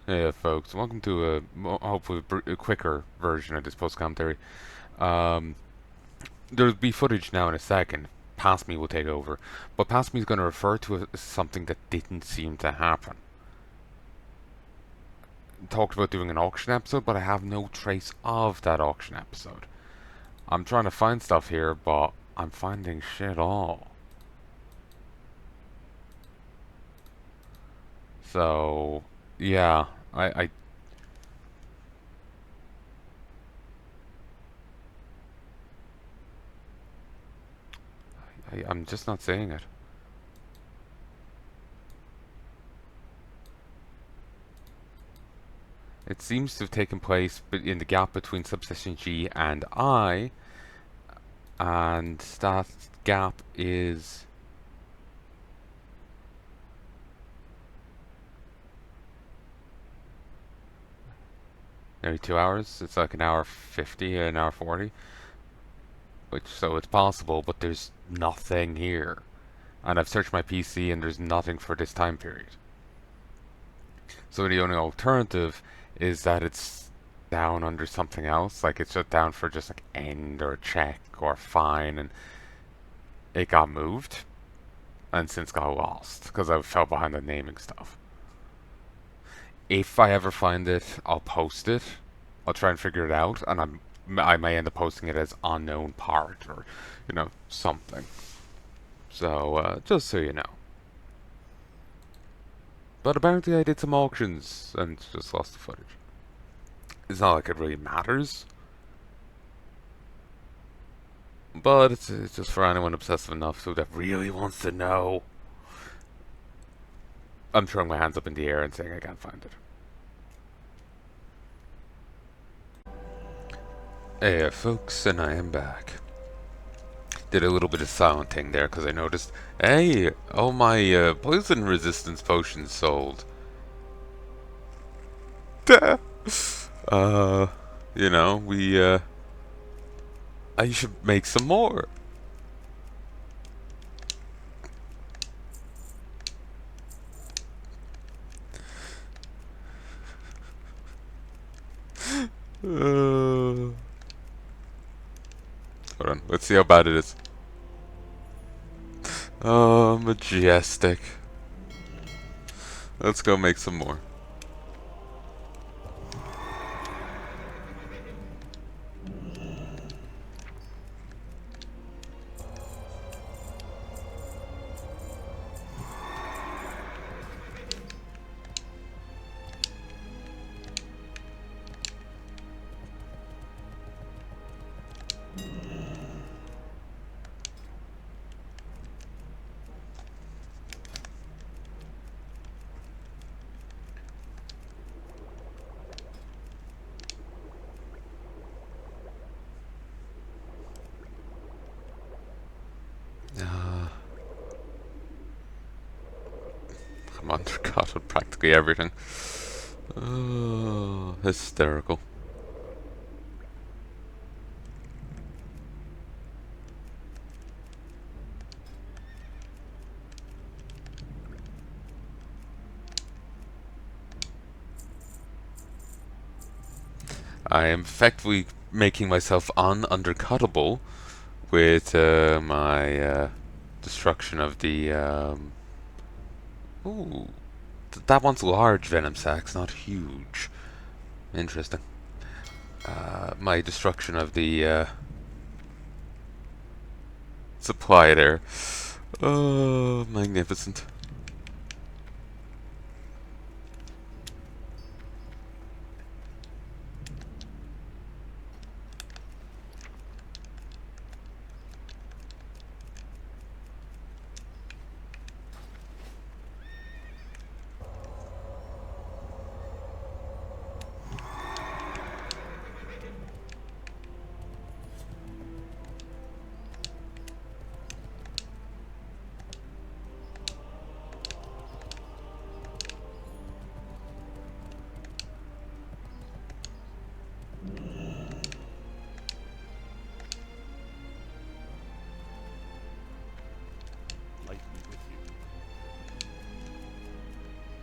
Hey, folks, welcome to hopefully a quicker version of this post commentary. Um, there'll be footage now in a second. Past me will take over, but past me is going to refer to something that didn't seem to happen. Talked about doing an auction episode, but I have no trace of that auction episode. I'm trying to find stuff here, but I'm finding shit all. So, yeah, I'm just not seeing it. It seems to have taken place in the gap between subsection G and I, and that gap is nearly 2 hours. It's like an hour 50, an hour 40, which so it's possible, but there's nothing here. And I've searched my PC and there's nothing for this time period. So the only alternative is that it's down under something else, like it's just down for just like end or check or fine, and it got moved and since got lost because I fell behind the naming stuff. If I ever find it, I'll post it. I'll try and figure it out, and I may end up posting it as unknown part or, something. So just so you know. But apparently I did some auctions and just lost the footage. It's not like it really matters, but it's just for anyone obsessive enough who that really wants to know. I'm throwing my hands up in the air and saying I can't find it. Hey, folks, and I am back. Did a little bit of silent thing there because I noticed, hey, all my poison resistance potions sold. uh, we I should make some more. Hold on, let's see how bad it is. Oh, majestic. Let's go make some more. I'm undercut on practically everything. Oh, hysterical. I am effectively making myself undercuttable with my destruction of the. Ooh, that one's large venom sacs, not huge. Interesting. My destruction of the supply there. Oh, magnificent.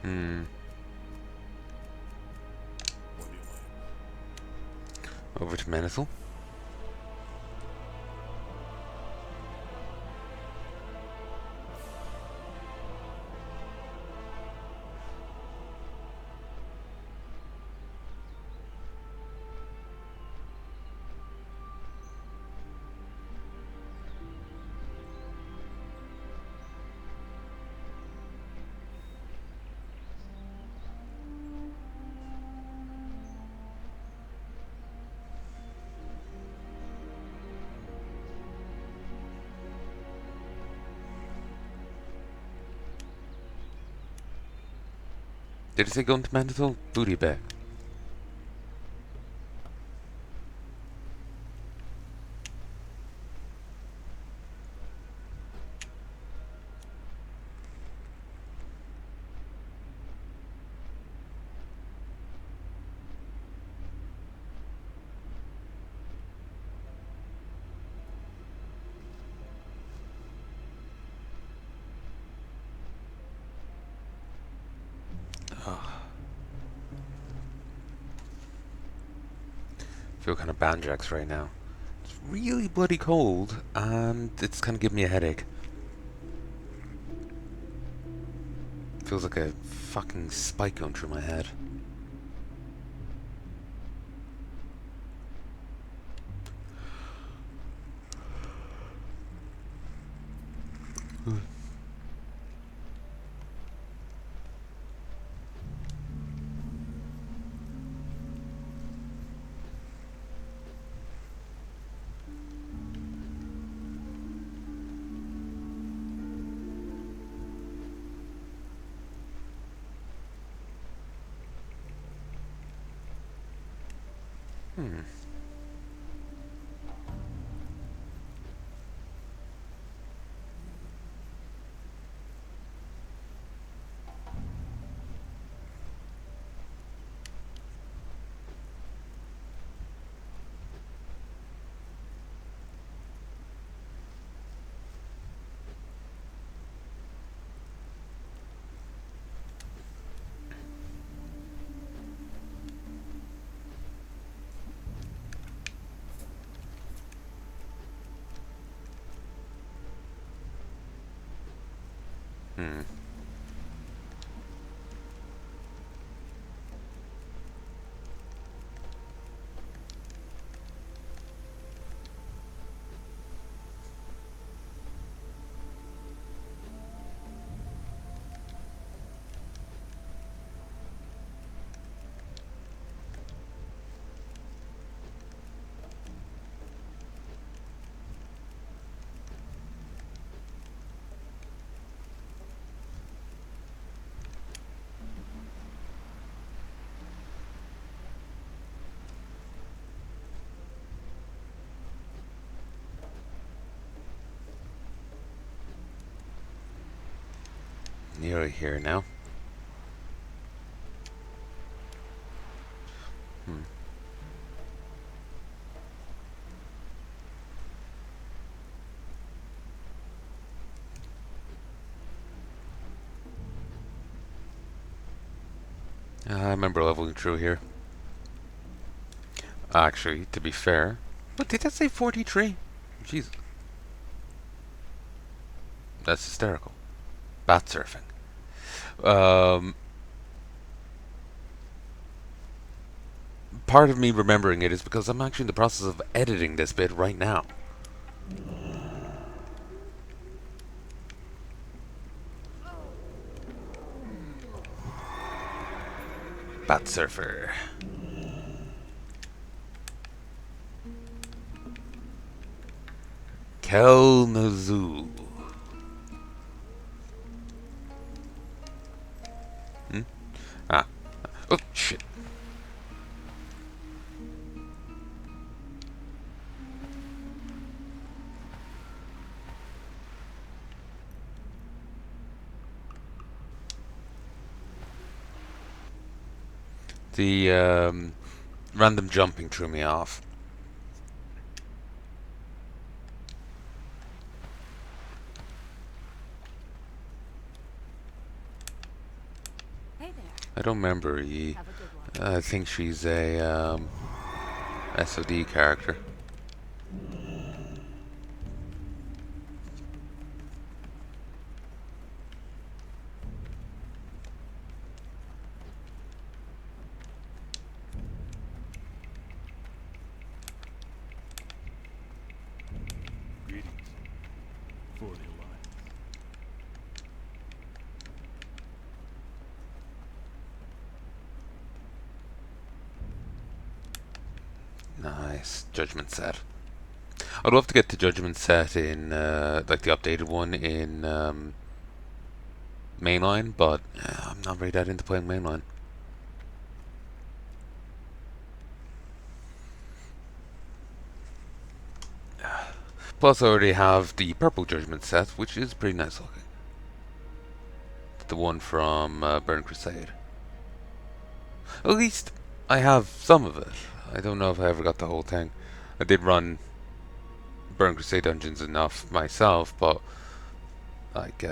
Hmm. Over to Menethil. Did he say going to Menethil? Booty bag. Feel kind of banjax right now. It's really bloody cold, and it's kind of giving me a headache. Feels like a fucking spike going through my head. Nearly here now. I remember leveling through here. Actually, to be fair. What, did that say 43? Jesus. That's hysterical. Bat surfing. Part of me remembering it is because I'm actually in the process of editing this bit right now. Bat surfer. Kalamazoo. Ah. Oh, shit. The random jumping threw me off. Hey there. I don't remember. I think she's a SOD character. Greetings for the Alliance. Nice. Judgment set. I'd love to get the Judgment set in, like the updated one in mainline, but I'm not really that into playing mainline. Plus, I already have the purple Judgment set, which is pretty nice looking. The one from Burn Crusade. At least I have some of it. I don't know if I ever got the whole thing. I did run Burn Crusade dungeons enough myself, but like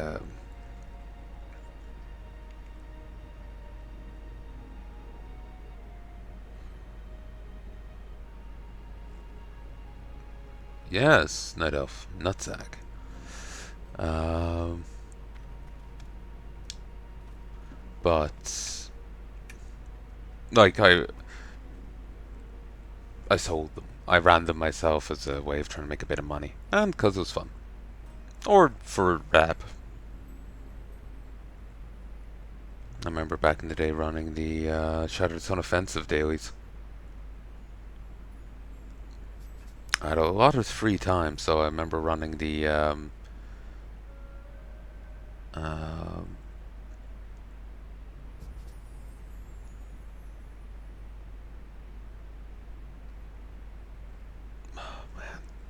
yes, Night Elf, Nutsack. Um, but like I sold them. I ran them myself as a way of trying to make a bit of money, and because it was fun, or for rap. I remember back in the day running the Shattered Sun Offensive dailies. I had a lot of free time, so I remember running the um,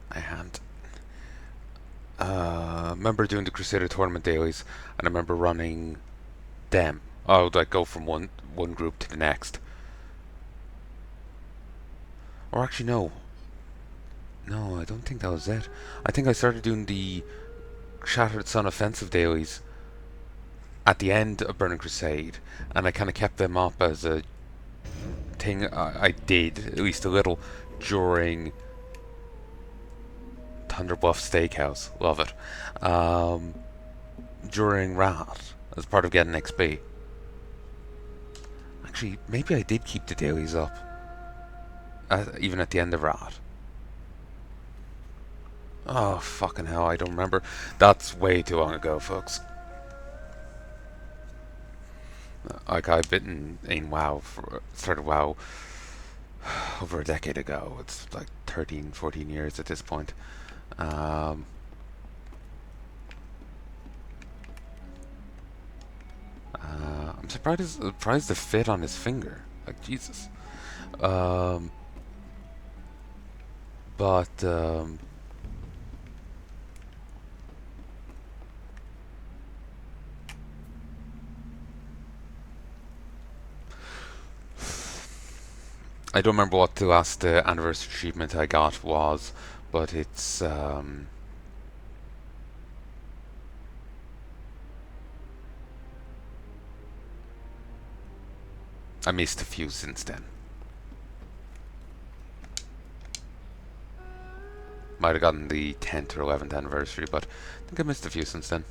my hand. Remember doing the Crusader tournament dailies, and I remember running them. I would like go from one group to the next. Or actually, no, I don't think that was it. I think I started doing the Shattered Sun offensive dailies at the end of Burning Crusade, and I kind of kept them up as a thing I did at least a little during Thunder Bluff Steakhouse. Love it. During Rat as part of getting XP. Actually, maybe I did keep the dailies up, even at the end of Rat. Oh, fucking hell, I don't remember. That's way too long ago, folks. Like, I've been in WoW, started WoW over a decade ago. It's like 13, 14 years at this point. I'm surprised the fit on his finger. Like, Jesus. Um, but, I don't remember what the last anniversary achievement I got was, but it's I missed a few since then. Might have gotten the 10th or 11th anniversary, but I think I missed a few since then.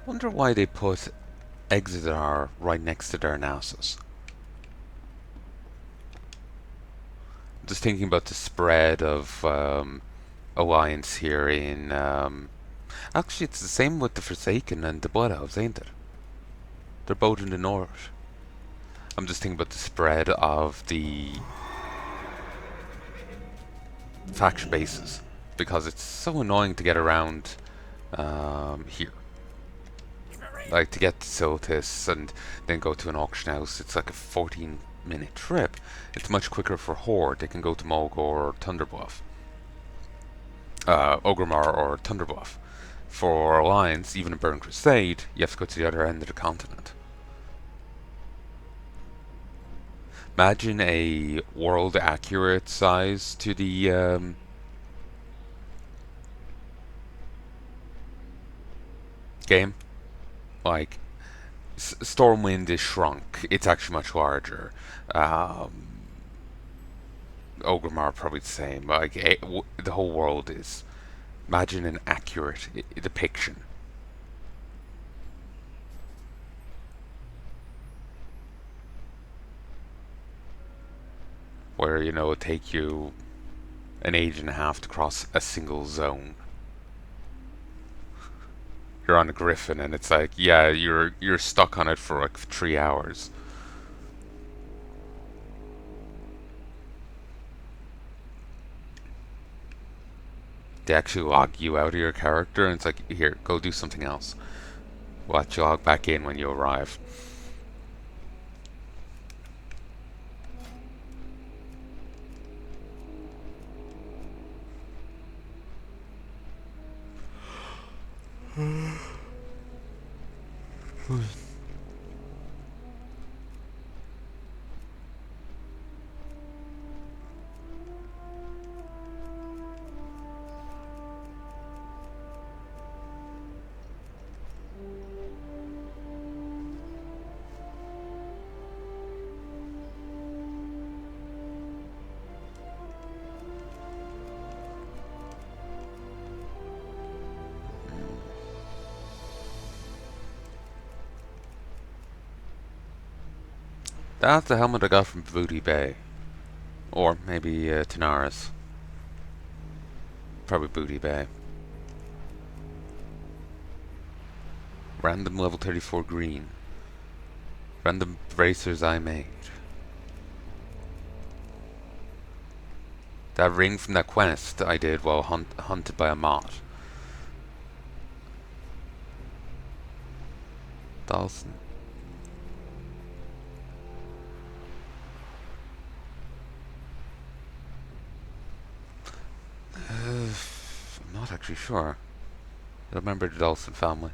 Wonder why they put Exodar right next to Darnassus. Just thinking about the spread of alliance here in. Actually, it's the same with the Forsaken and the Blood Elves, ain't it? They're both in the north. I'm just thinking about the spread of the faction bases because it's so annoying to get around here. Like to get to Silithus and then go to an auction house, it's like a 14 minute trip. It's much quicker for Horde. They can go to Mulgore or Thunderbluff. Orgrimmar or Thunderbluff. For Alliance, even in Burn Crusade, you have to go to the other end of the continent. Imagine a world accurate size to the game. Like, Stormwind is shrunk. It's actually much larger. Orgrimmar probably the same. Like, the whole world is. Imagine an accurate depiction. Where, it'd take you an age and a half to cross a single zone. You're on a griffin and it's like, yeah, you're stuck on it for like 3 hours. They actually log you out of your character and it's like, here, go do something else. We'll let you log back in when you arrive. That's the helmet I got from Booty Bay. Or maybe Tanaris. Probably Booty Bay. Random level 34 green. Random bracers I made. That ring from that quest I did while hunted by a moth. Dawson. I'm not actually sure. I remember the Dawson family.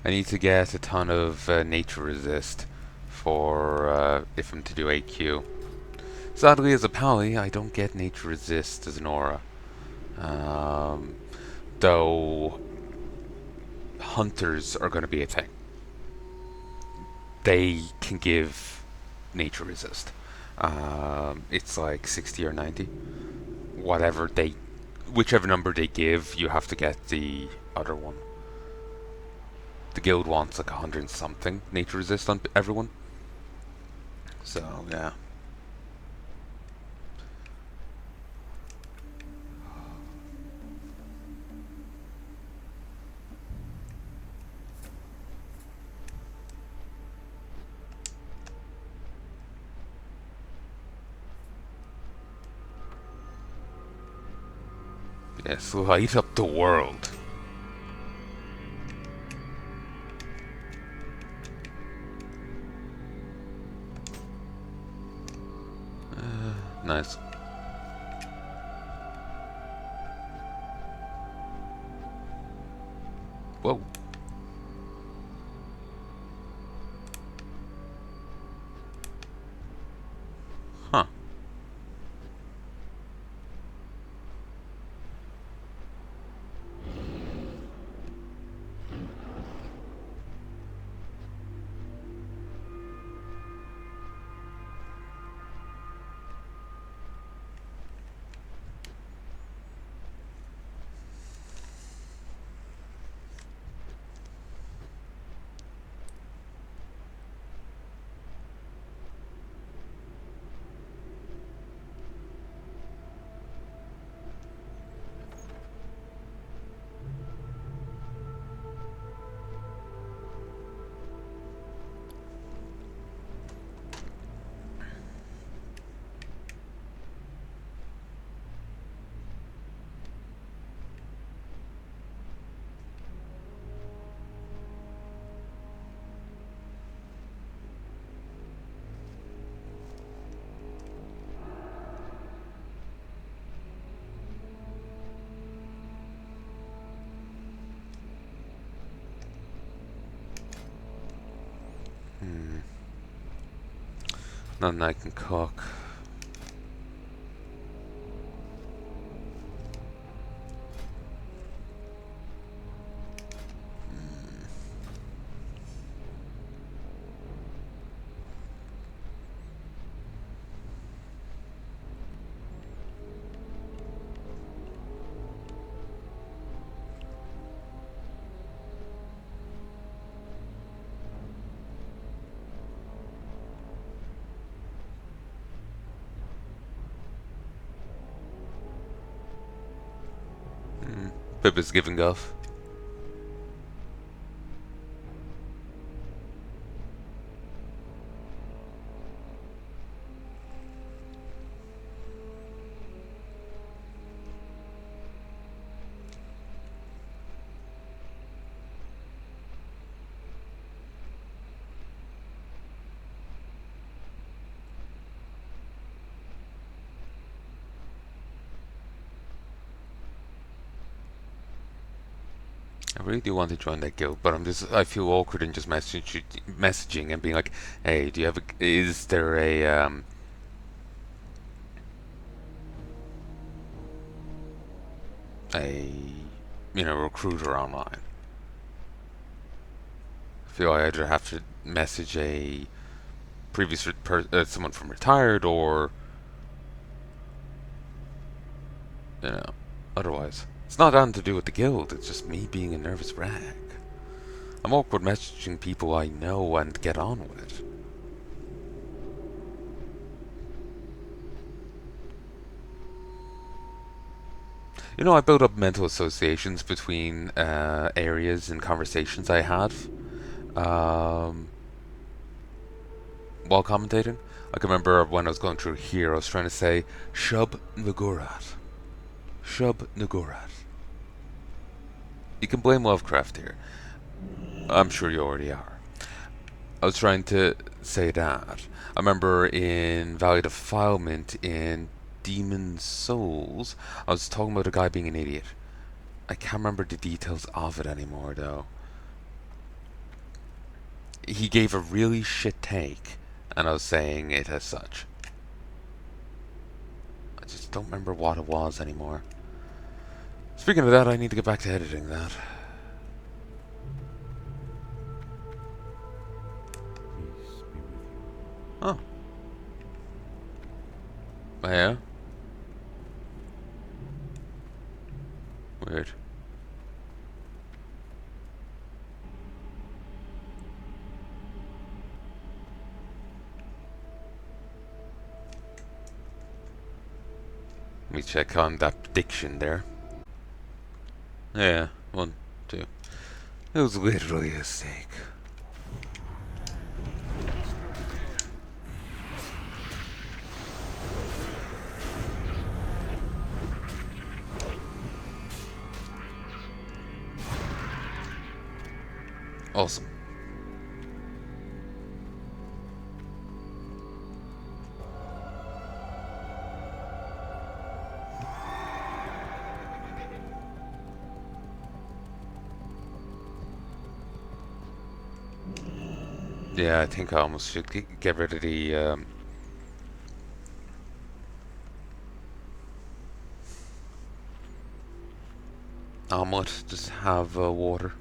I need to get a ton of nature resist for if I'm to do AQ. Sadly, as a pally, I don't get nature resist as an aura. Though hunters are going to be a thing. They can give nature resist. It's like 60 or 90. Whichever number they give, you have to get the other one. The guild wants like 100 and something nature resist on everyone. So, yeah. Yes, light up the world. Nice. Whoa. Huh. Nothing I can cook. Pip is giving Guff. I really do want to join that guild, but I feel awkward in just messaging and being like, hey, do you have is there a, recruiter online? I feel I either have to message a someone from retired or, you know, otherwise. It's not anything to do with the guild, it's just me being a nervous wreck. I'm awkward messaging people I know and get on with. I build up mental associations between areas and conversations I have while commentating. I can remember when I was going through here, I was trying to say Shub Nagurat. Shub Nagurat. You can blame Lovecraft here. I'm sure you already are. I was trying to say that. I remember in Valley Defilement in Demon Souls, I was talking about a guy being an idiot. I can't remember the details of it anymore, though. He gave a really shit take, and I was saying it as such. I just don't remember what it was anymore. Speaking of that, I need to get back to editing that. Peace be with you. Oh. Yeah? Weird. Let me check on that prediction there. Yeah, 1, 2. It was literally a mistake. Awesome. Yeah, I think I almost should get rid of the omelet. Just have water.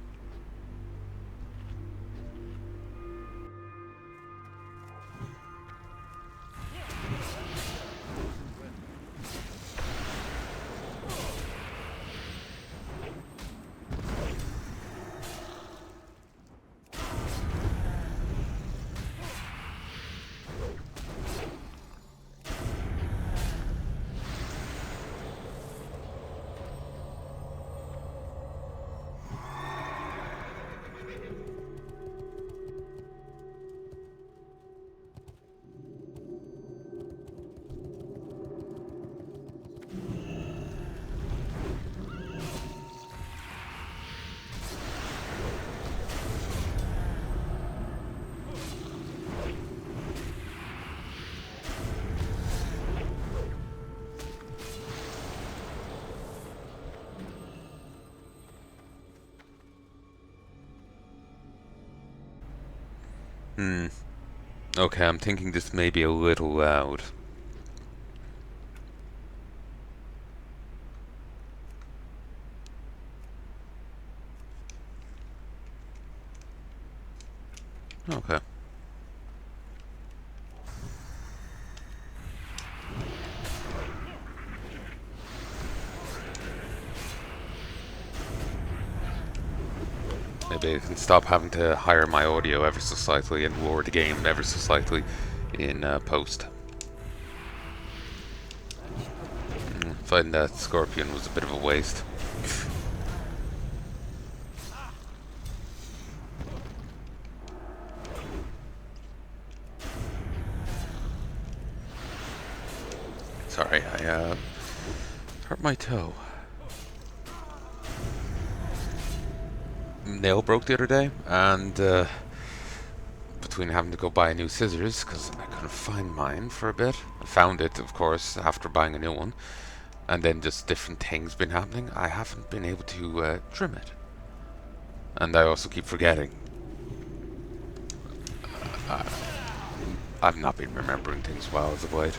Okay, I'm thinking this may be a little loud. Okay. Maybe I can stop having to hire my audio ever so slightly and lower the game ever so slightly in post. Fighting that scorpion was a bit of a waste. Sorry, I hurt my toe. Nail broke the other day, and between having to go buy new scissors because I couldn't find mine for a bit, I found it, of course, after buying a new one, and then just different things been happening. I haven't been able to trim it, and I also keep forgetting. Uh, I've not been remembering things well as of late,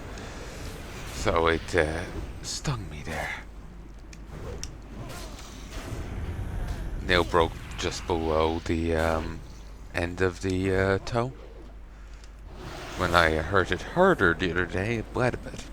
so it stung me there. Nail broke just below the end of the toe. When I hurt it harder the other day, it bled a bit.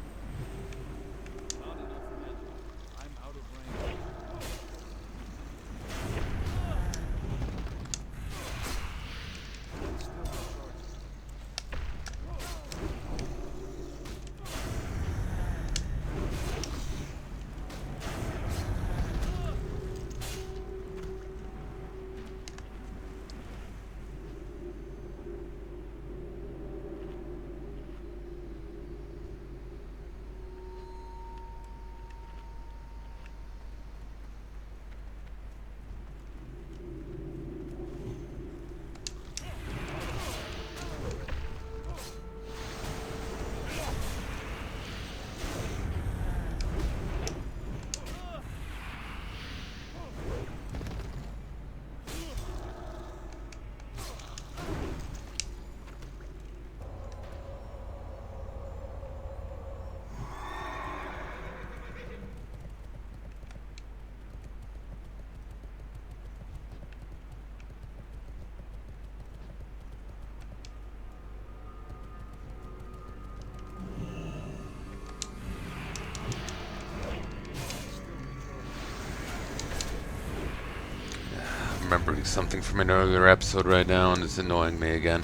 Remembering something from an earlier episode right now, and it's annoying me again.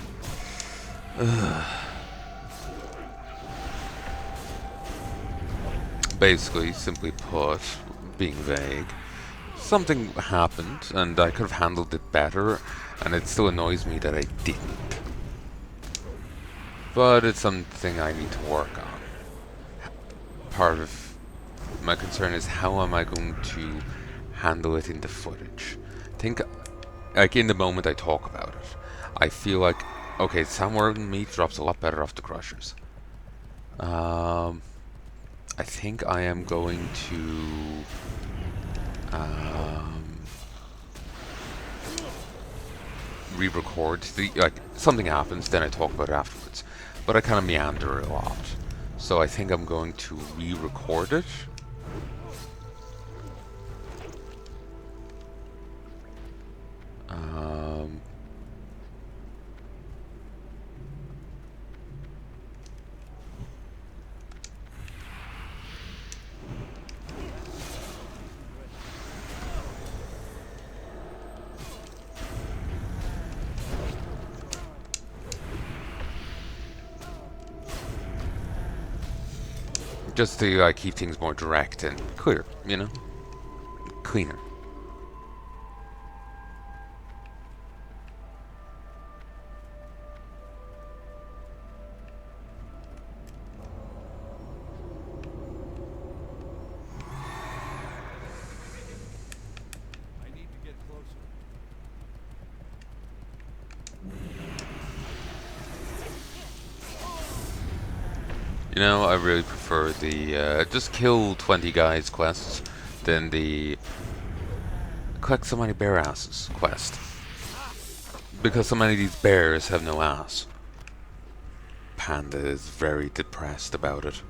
Basically, simply put, being vague, something happened, and I could have handled it better, and it still annoys me that I didn't. But it's something I need to work on. Part of my concern is how am I going to handle it in the footage. Think, like in the moment I talk about it, I feel like, okay, Samurai meat drops a lot better off the crushers. I think I am going to re-record the, like, something happens, then I talk about it afterwards. But I kind of meander a lot. So I think I'm going to re-record it. Just to keep things more direct and clear, you know? Cleaner. You know, I really prefer the just kill 20 guys quests than the collect so many bear asses quest. Because so many of these bears have no ass. Panda is very depressed about it.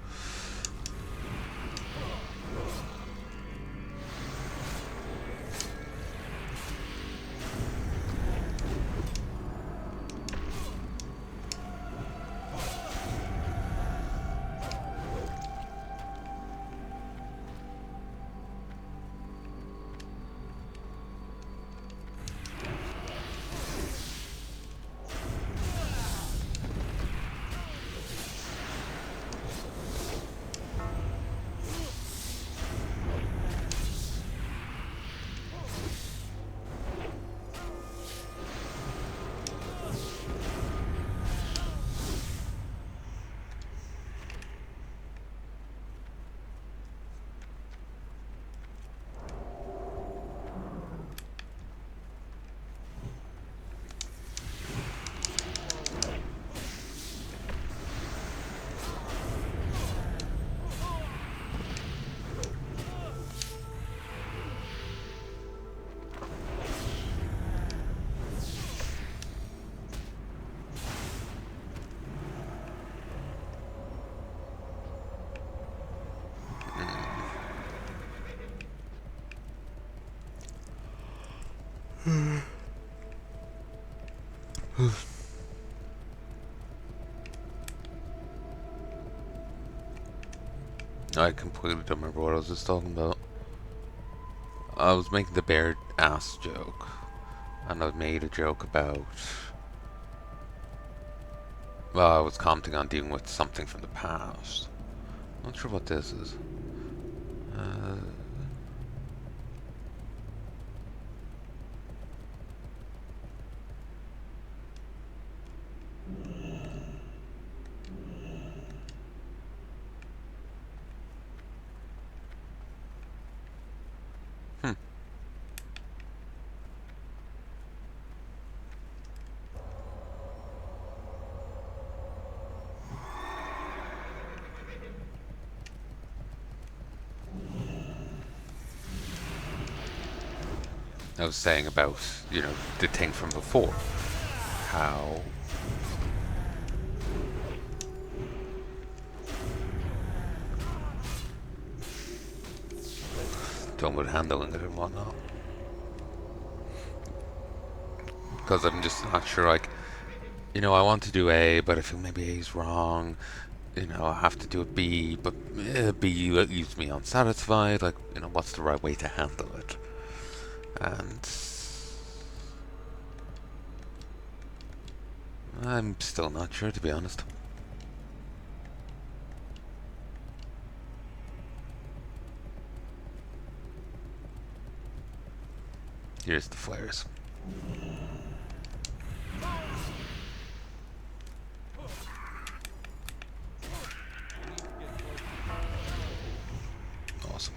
I completely don't remember what I was just talking about. I was making the bare ass joke, and I made a joke about. Well, I was commenting on dealing with something from the past. Not sure what this is. Uh, hmm. I was saying about, the thing from before. How done with handling it and whatnot. Because I'm just not sure, like, I want to do A, but I feel maybe A's wrong. I have to do a B, but B leaves me unsatisfied. Like, what's the right way to handle it? And I'm still not sure, to be honest. Here's the flares. Awesome.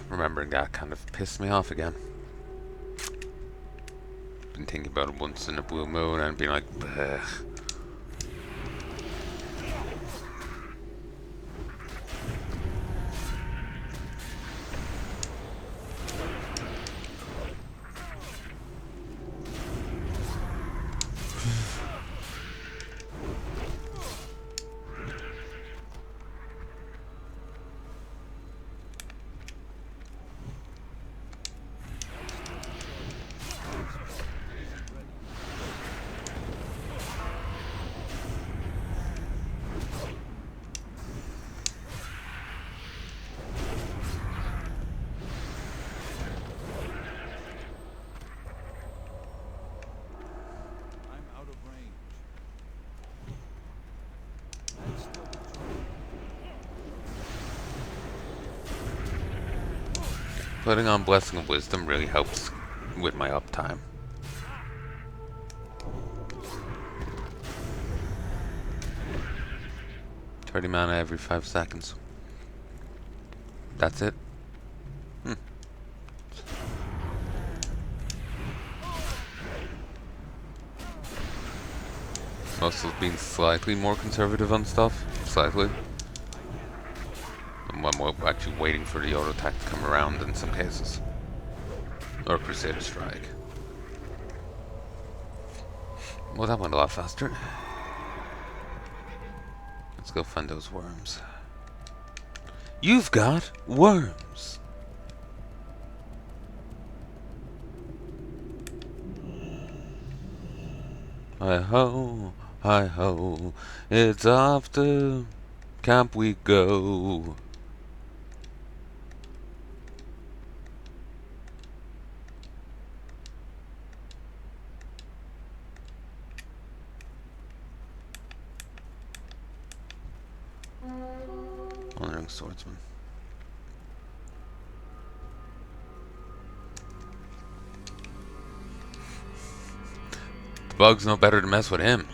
Remembering that kind of pissed me off again. Been thinking about it once in a blue moon and being like, bleh. Putting on Blessing of Wisdom really helps with my uptime. $30 mana every 5 seconds. That's it. Also being slightly more conservative on stuff. Slightly. I'm actually waiting for the auto attack to come around in some cases. Or Crusader Strike. Well, that went a lot faster. Let's go find those worms. You've got worms! Hi-ho, hi-ho, it's off to camp we go. Wandering Swordsman. The bug's no better to mess with him.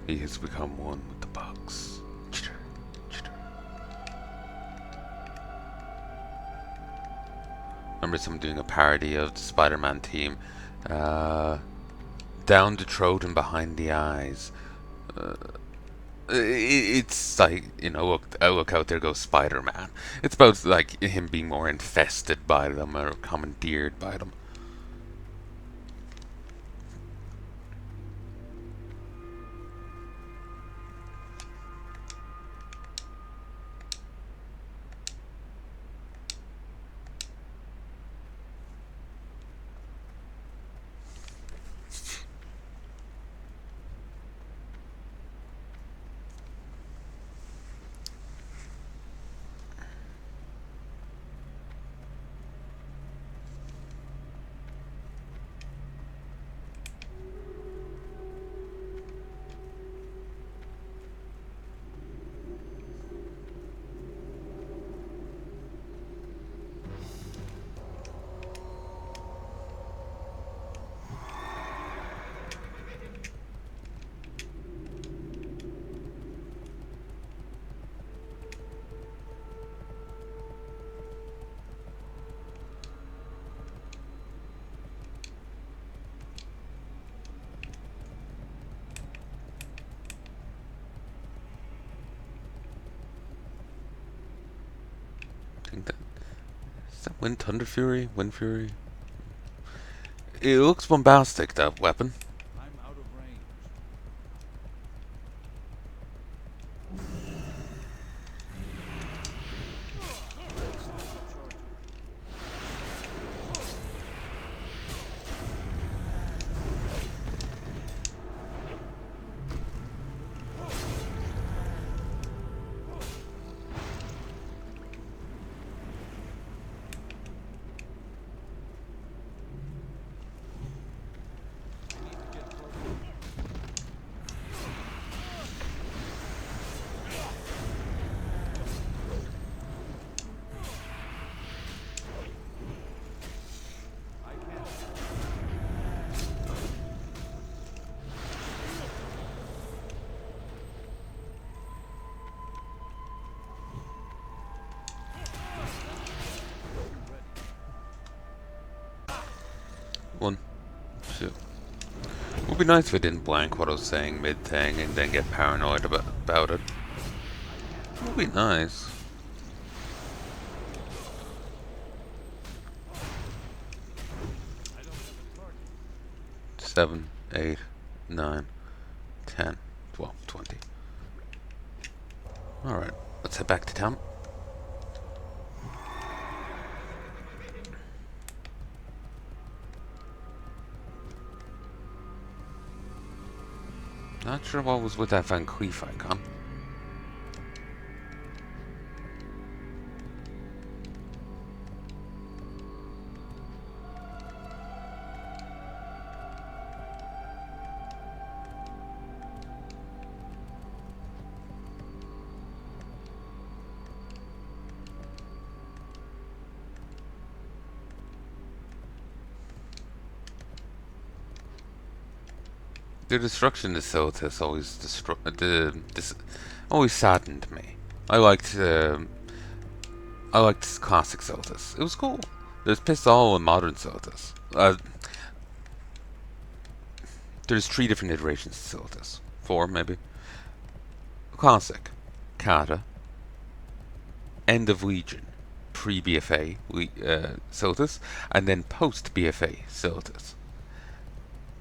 He has become one with the bugs. Chitter, chitter. Remember someone doing a parody of the Spider-Man team. Down the throat and behind the eyes. It's like, you know, look out, there goes Spider-Man. It's about like him being more infested by them or commandeered by them. I think that is that Wind Thunder Fury? Wind Fury? It looks bombastic, that weapon. I'm out of range. One, two. It would be nice if it didn't blank what I was saying mid-thing and then get paranoid about it. It would be nice. I don't have a target. 7, 8, 9, 10, 12, 20. Alright, let's head back to town. Not sure what was with that Van Cleef icon. The destruction of Silithus always saddened me. I liked I liked classic Silithus. It was cool. There's Pistol and modern Silithus. There's 3 different iterations of Silithus. 4 maybe. Classic, Kata, End of Legion, pre-BFA Silithus, and then post-BFA Silithus.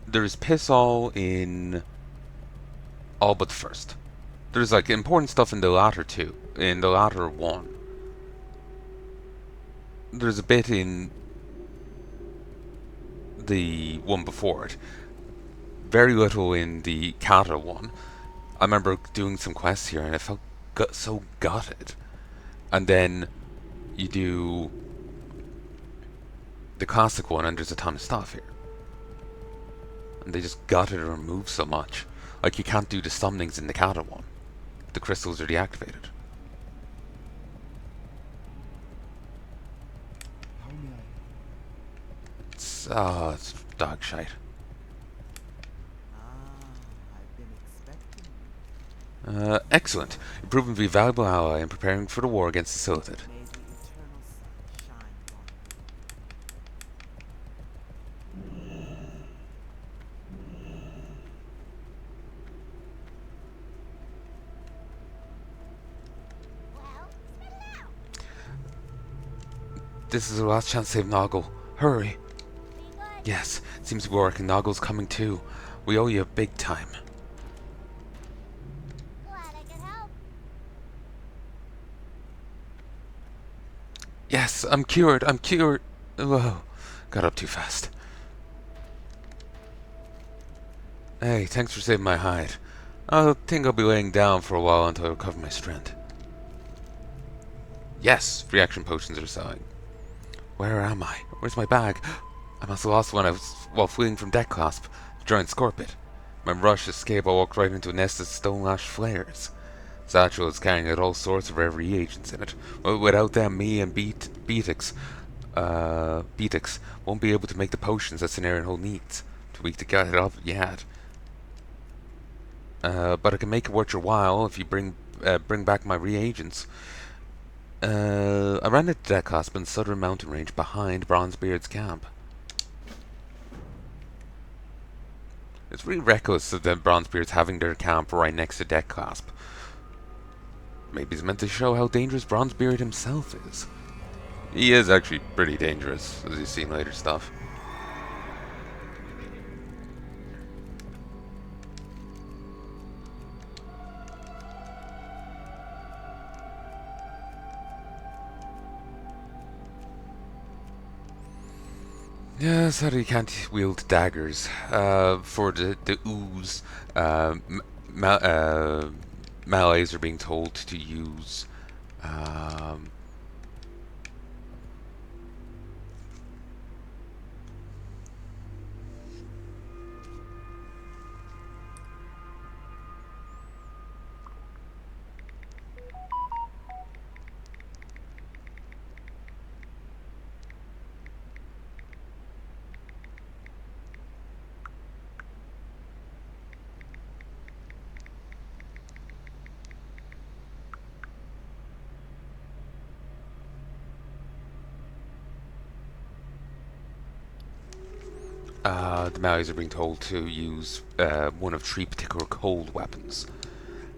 There's piss all in all but the first. There's like important stuff in the latter two. In the latter one. There's a bit in the one before it. Very little in the Kata one. I remember doing some quests here and I felt so gutted. And then you do the classic one and there's a ton of stuff here. And they just gutted and removed so much. Like you can't do the summonings in the Kata one. The crystals are deactivated. How may I? It's dog shite. I've been expecting you. Excellent. You've proven to be a valuable ally in preparing for the war against the Silithid. May the eternal sun shine upon This is our last chance to save Noggle. Hurry. Yes, it seems to be working. Noggle's coming too. We owe you big time. Glad I could help. Yes, I'm cured. I'm cured. Whoa, got up too fast. Hey, thanks for saving my hide. I think I'll be laying down for a while until I recover my strength. Yes, reaction potions are selling. Where am I? Where's my bag? I must have lost one while fleeing from Death Clasp to join Scorpit. My rush escape, I walked right into a nest of stone lash flares. Satchel is carrying out all sorts of rare reagents in it. Without them, me and Beatix won't be able to make the potions that Cenarian Hole needs. Too weak to get it up yet. But I can make it worth your while if you bring back my reagents. I ran into Death Clasp in the southern mountain range behind Bronzebeard's camp. It's really reckless of the Bronzebeards having their camp right next to Death Clasp. Maybe it's meant to show how dangerous Bronzebeard himself is. He is actually pretty dangerous, as you see in later stuff. Yeah, sadly you can't wield daggers. For the ooze, Malays are being told to use the Malays are being told to use one of 3 particular cold weapons.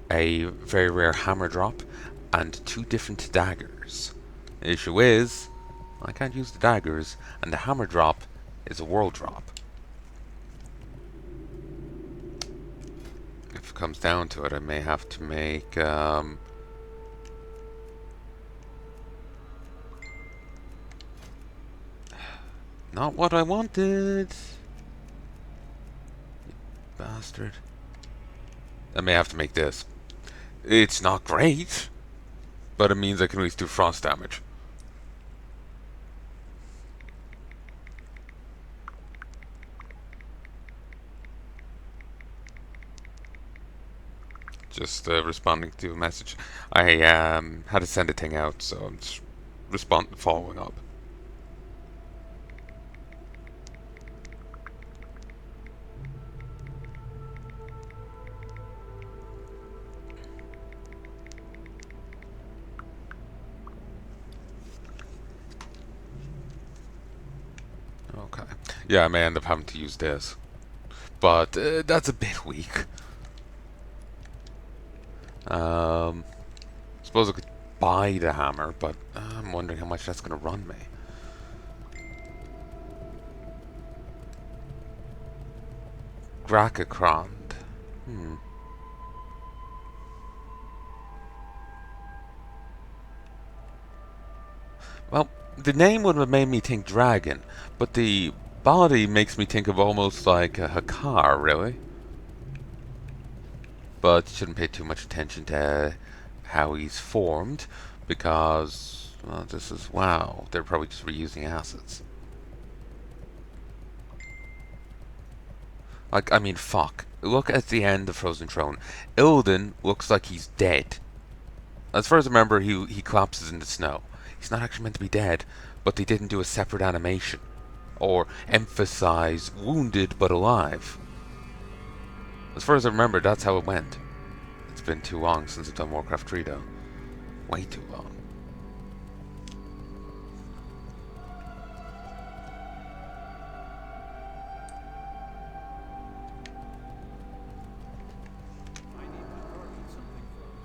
A very rare hammer drop and 2 different daggers. The issue is, I can't use the daggers, and the hammer drop is a world drop. If it comes down to it, I may have to make not what I wanted. You bastard. I may have to make this. It's not great, but it means I can at least do frost damage. Just responding to a message. I had to send a thing out, so I'm just following up. Yeah, I may end up having to use this. But that's a bit weak. Suppose I could buy the hammer, but I'm wondering how much that's going to run me. Grakakrond. Well, the name would have made me think dragon, but the body makes me think of almost like a Hakar, really. But you shouldn't pay too much attention to how he's formed, because, well, this is WoW. They're probably just reusing assets. Like, I mean, fuck. Look at the end of Frozen Throne. Illidan looks like he's dead. As far as I remember, he collapses in the snow. He's not actually meant to be dead, but they didn't do a separate animation. Or emphasize wounded but alive. As far as I remember, that's how it went. It's been too long since I've done Warcraft 3, though. Way too long. I need to determine something first.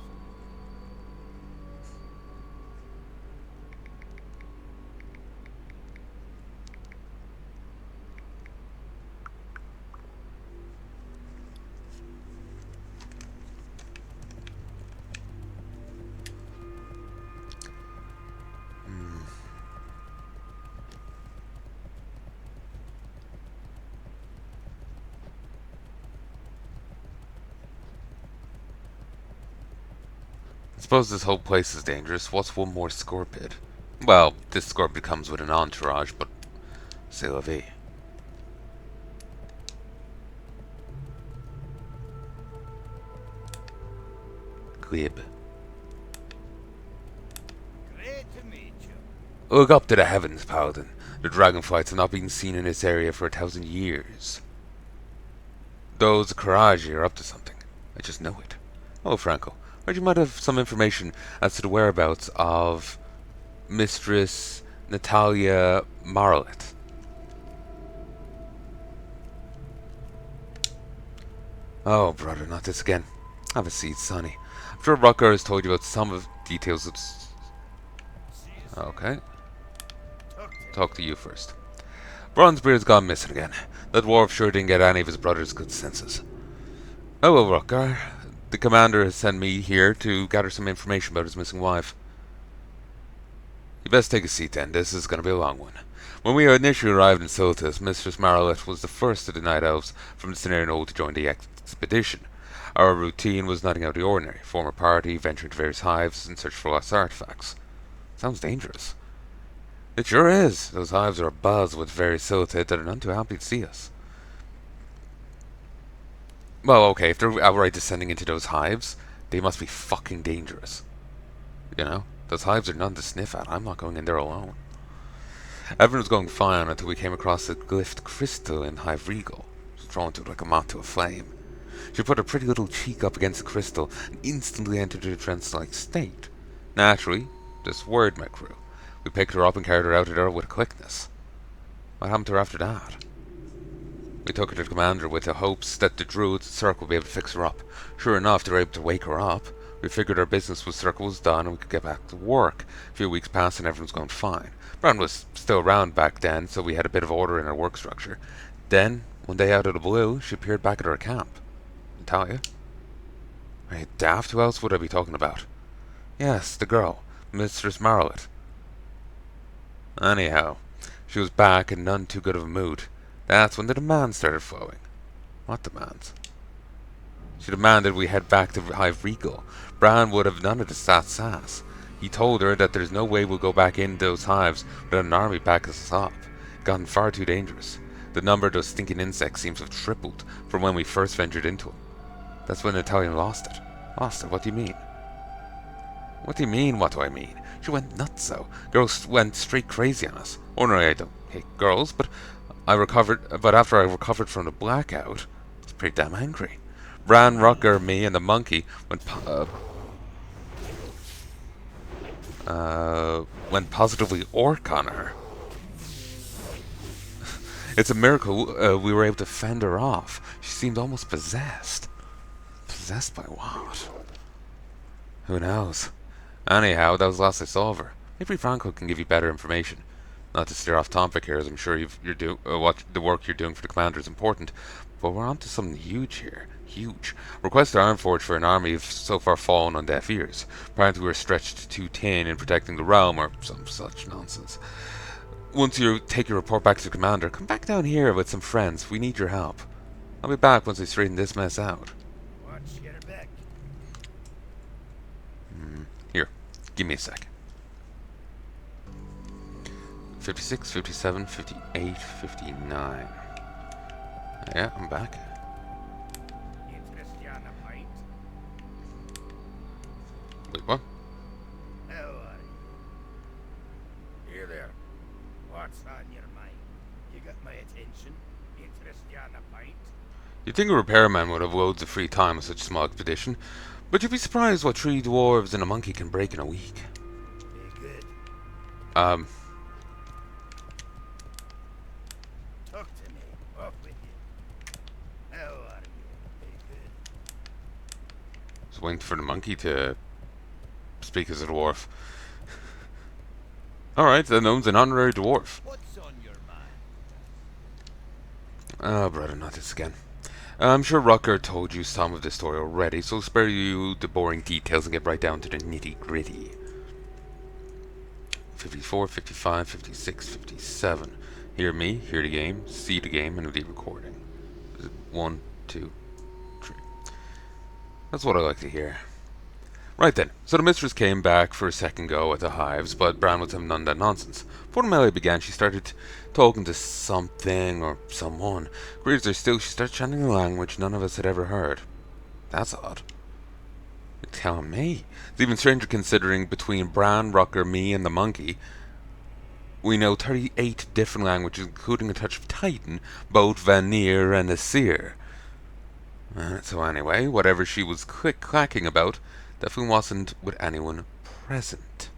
I suppose this whole place is dangerous. What's one more scorpid? Well, this scorpid comes with an entourage, but c'est la vie. Glib. Great to meet you. Look up to the heavens, Paladin. The dragonflights have not been seen in this area for 1,000 years. Those Karaji are up to something. I just know it. Oh, Franco, heard you might have some information as to the whereabouts of Mistress Natalia Marlet. Oh, brother, not this again. Have a seat, Sonny. I'm sure Rucker has told you about some of the details of... See you soon. Okay, Talk to you. talk to you first. Bronzebeard's gone missing again. That dwarf sure didn't get any of his brother's good senses. Oh well, Rucker. The commander has sent me here to gather some information about his missing wife. You best take a seat then, this is going to be a long one. When we initially arrived in Silithus, Mistress Marlet was the first of the Night Elves from the Cenarian Old to join the expedition. Our routine was nothing out of the ordinary. Form a party, venturing to various hives in search for lost artifacts. Sounds dangerous. It sure is. Those hives are abuzz with various Silithid that are none too happy to see us. Well, okay, if they're outright descending into those hives, they must be fucking dangerous. You know? Those hives are none to sniff at. I'm not going in there alone. Everything was going fine until we came across a glyphed crystal in Hive Regal. She was drawn to it like a moth to a flame. She put her pretty little cheek up against the crystal and instantly entered a trance-like state. Naturally, this worried my crew. We picked her up and carried her out of there with a quickness. What happened to her after that? We took her to the commander with the hopes that the druid Circle would be able to fix her up. Sure enough, they were able to wake her up. We figured our business with Circle was done and we could get back to work. A few weeks passed and everything was going fine. Brown was still around back then, so we had a bit of order in our work structure. Then, one day out of the blue, she appeared back at our camp. Natalia? Are you daft? Who else would I be talking about? Yes, the girl, Mistress Marlet. Anyhow, she was back in none too good of a mood. That's when the demands started flowing. What demands? She demanded we head back to Hive Regal. Bran would have none of the sass. He told her that there's no way we'll go back in those hives without an army backing us up. It's gotten far too dangerous. The number of those stinking insects seems to have tripled from when we first ventured into them. That's when Natalia lost it. Lost it? What do you mean? What do you mean, what do I mean? She went nuts, so. Girls went straight crazy on us. Ordinarily, I don't hate girls, but after I recovered from the blackout, I was pretty damn angry. Bran, Rucker, me, and the monkey went positively orc on her. It's a miracle we were able to fend her off. She seemed almost possessed. Possessed by what? Who knows? Anyhow, that was the last I saw of her. Maybe Franco can give you better information. Not to steer off topic here, as I'm sure what the work you're doing for the commander is important, but we're on to something huge here. Huge. Requests to Ironforge for an army have so far fallen on deaf ears. Apparently we're stretched too thin in protecting the realm, or some such nonsense. Once you take your report back to the commander, come back down here with some friends. We need your help. I'll be back once I straighten this mess out. Watch your back. Here, give me a sec. 56, 57, 58, 59. Yeah, I'm back. Interest you on a pint? Wait, what? How are you? Here there. What's on your mind? You got my attention? Interest you on a pint? You'd think a repairman would have loads of free time with such a small expedition, but you'd be surprised what 3 dwarves and a monkey can break in a week. Be good. Talk to me. Off with you. How are you? Be good. Just waiting for the monkey to speak as a dwarf. Alright, then owns an honorary dwarf. What's on your mind? Oh, brother, not this again. I'm sure Rucker told you some of this story already, so I'll spare you the boring details and get right down to the nitty gritty. 54, 55, 56, 57. Hear me, hear the game, see the game, and the recording. 1, 2, 3. That's what I like to hear. Right then, so the mistress came back for a second go at the hives, but Bran was having none of that nonsense. Before the melee began, she started talking to something or someone. Weird as they're still, she started chanting a language none of us had ever heard. That's odd. You're telling me. It's even stranger considering between Bran, Rucker, me, and the monkey, we know 38 different languages, including a touch of Titan, both Vanir and Asir. So anyway, whatever she was clacking about, definitely wasn't with anyone present.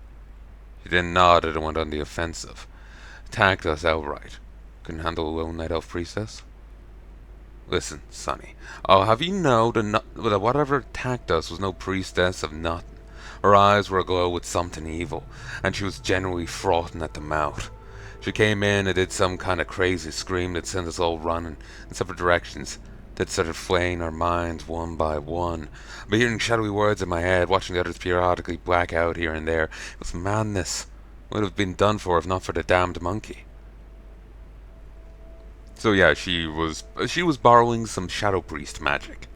She then nodded and went on the offensive. Attacked us outright. Couldn't handle a lone night elf priestess? Listen, Sonny, I'll have you know that whatever attacked us was no priestess of nothing. Her eyes were aglow with something evil, and she was genuinely frothing at the mouth. She came in and did some kind of crazy scream that sent us all running in separate directions, that started flaying our minds one by one. But hearing shadowy words in my head, watching the others periodically black out here and there, it was madness. Would have been done for if not for the damned monkey. So yeah, she was borrowing some shadow priest magic.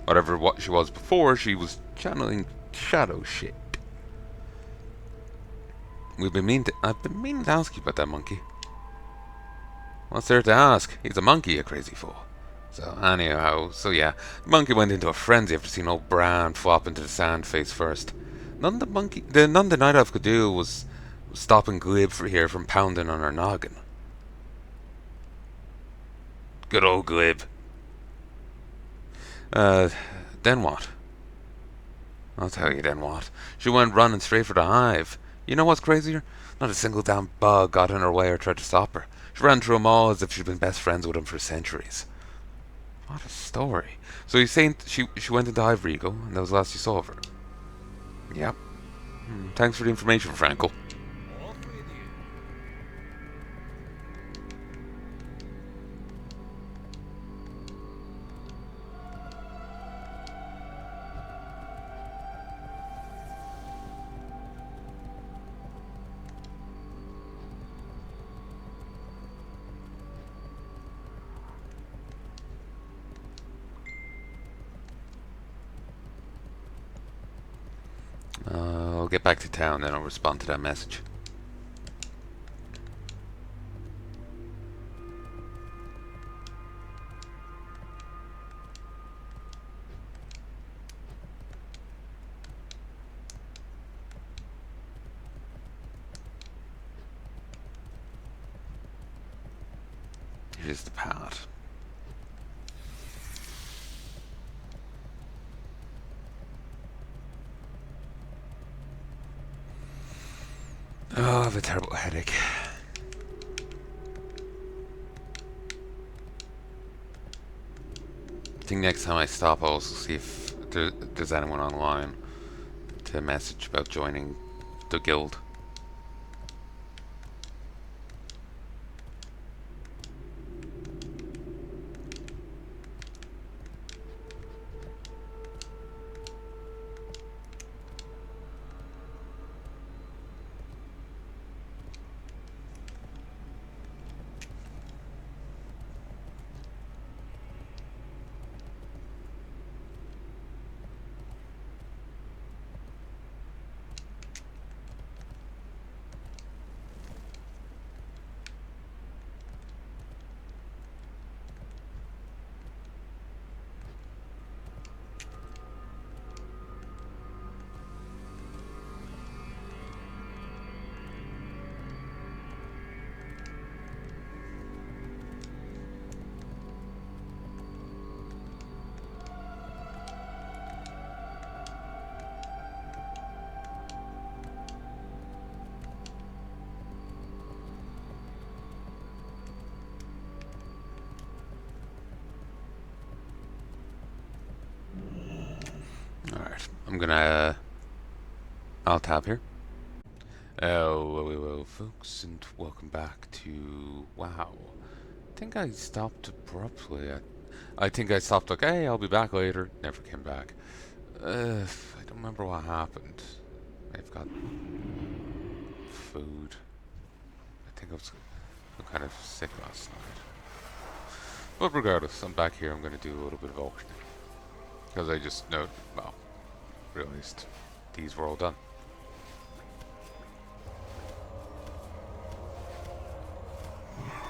Whatever what she was before, she was channeling shadow shit. I've been meaning to ask you about that monkey. What's there to ask? He's a monkey, you crazy fool. So anyhow, so yeah, the monkey went into a frenzy after seeing old Bran flop into the sand face first. None the night elf could do was stopping Glib here from pounding on her noggin. Good old Glib. Then what? I'll tell you then what. She went running straight for the hive. You know what's crazier? Not a single damn bug got in her way or tried to stop her. She ran through them all as if she'd been best friends with them for centuries. What a story. So you're saying she went into Hive Regal, and that was the last you saw of her? Yep. Thanks for the information, Frankel. Off with you. I'll get back to town, then I'll respond to that message. Here's the pallet. Oh, I have a terrible headache. think next time I stop, I'll also see if there's anyone online to message about joining the guild. Alright, I'm gonna I'll tab here. Hello, folks, and welcome back to WoW. I think I stopped abruptly. I think I stopped like, hey, I'll be back later. Never came back. I don't remember what happened. I've got food. I think I was kind of sick last night. But regardless, I'm back here. I'm going to do a little bit of auctioning. Because I just realized these were all done.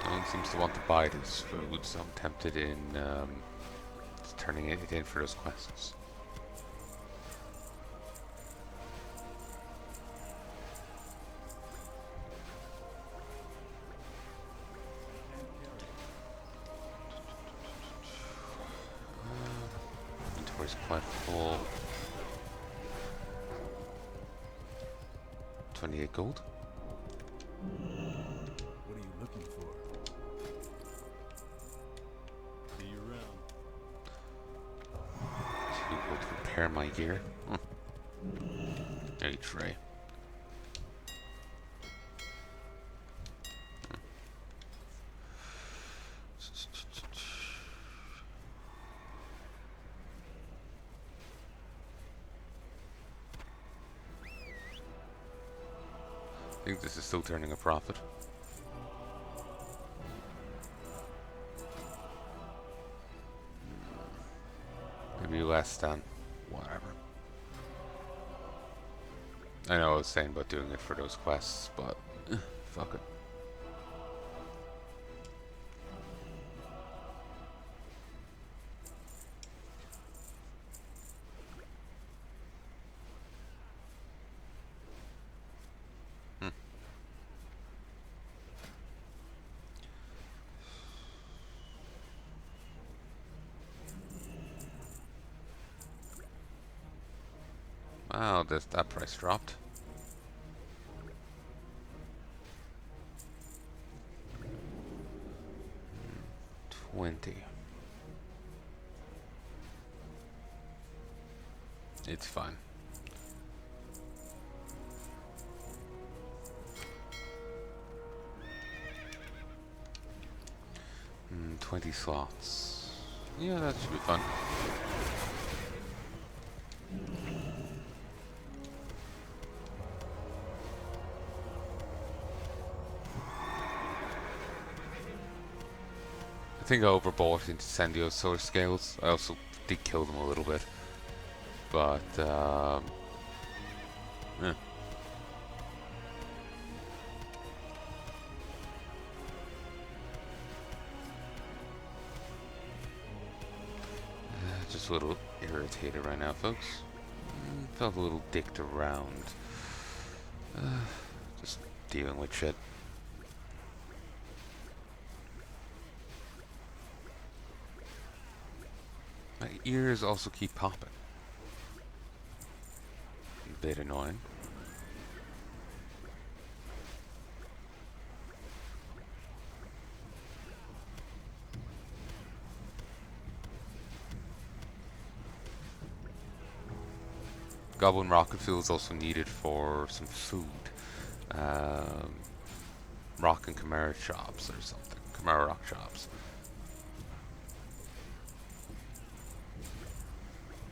No one seems to want to buy this food, so I'm tempted in turning it in for those quests. Inventory's quite full. 28 gold. What are you looking for? See you around. 2 gold to repair my gear. A tray. I think this is still turning a profit. Maybe less than whatever. I know I was saying about doing it for those quests, but fuck it. Wow, that price dropped. $20. It's fine. Mm, 20 slots. Yeah, that should be fun. I think I overbought Incendio source scales. I also did kill them a little bit. But, eh. Just a little irritated right now, folks. Felt a little dicked around. Just dealing with shit. My ears also keep popping. A bit annoying. Goblin rocket fuel is also needed for some food. Um, rock and Chimera shops or something. Chimera rock shops.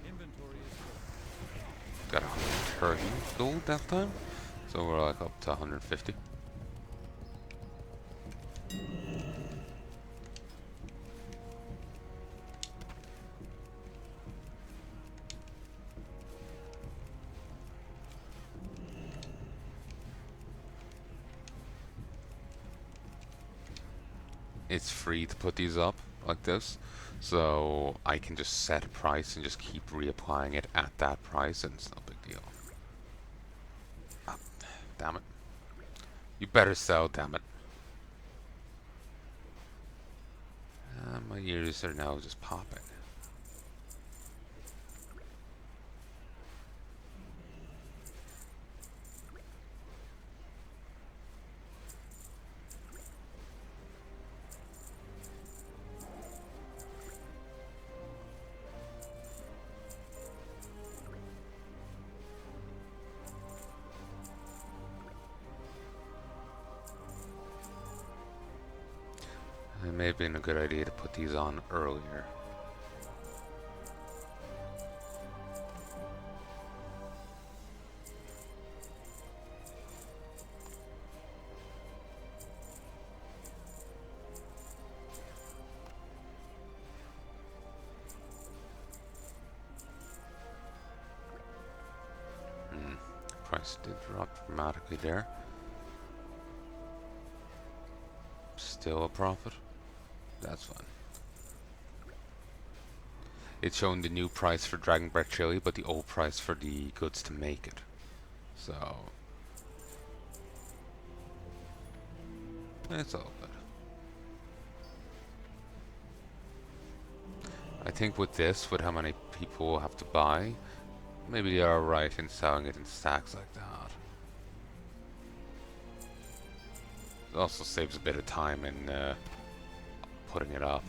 Inventory is full. Got 130 gold that time. So we're like up to 150. It's free to put these up like this, so I can just set a price and just keep reapplying it at that price, and it's no big deal. Ah, damn it. You better sell, damn it. My ears are now just popping. It may have been a good idea to put these on earlier. Price did drop dramatically there. Still a profit. That's fine. It's showing the new price for Dragon Breath chili, but the old price for the goods to make it. So it's all good. I think with this, with how many people will have to buy, maybe they are right in selling it in stacks like that. It also saves a bit of time in putting it up.